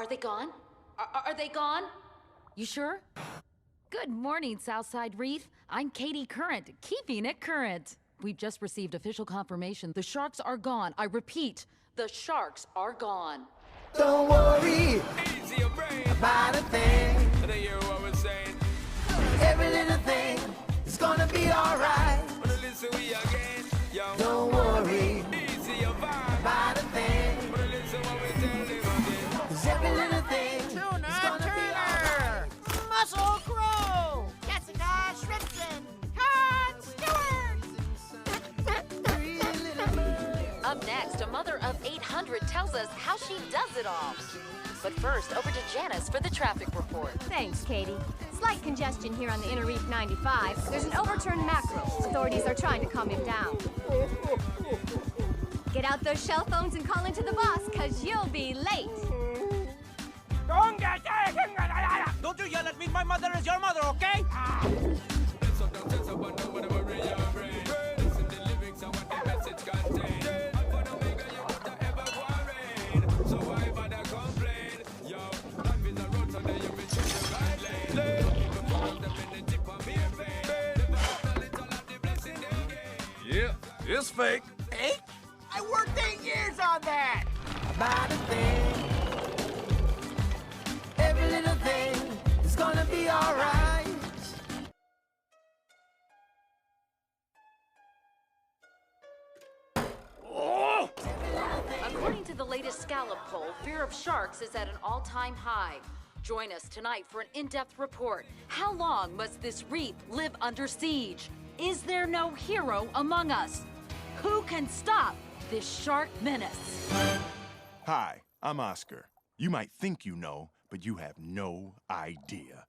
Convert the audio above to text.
Are they gone? Are they gone? You sure? Good morning, Southside Reef. I'm Katie Current, keeping it current. We've just received official confirmation. The sharks are gone. I repeat, the sharks are gone. Don't worry about a thing. I don't hear what we're saying. Every little thing is gonna be alright. Wanna listen we again, yo. Don't worry Easy your vibe. about a thing. Wanna listen what we're telling again. 'Cause every little thing is gonna be alright. Muscle Crow! Jessica Shrimpson! Todd Stewart! Up next, a mother of 800 tells us how she does it all. But first, over to Janice for the traffic report. Thanks, Katie. Slight congestion here on the Inner Reef 95. There's an overturned mackerel. Authorities are trying to calm him down. Get out those shell phones and call into the boss, because you'll be late. Don't you yell at me, my mother is your mother, okay? Yeah, it's fake. Fake? I worked 8 years on that! About a thing. Every little thing is gonna be alright. According to the latest Scallop poll, fear of sharks is at an all-time high. Join us tonight for an in-depth report. How long must this reef live under siege? Is there no hero among us? Who can stop this shark menace? Hi, I'm Oscar. You might think you know, but you have no idea.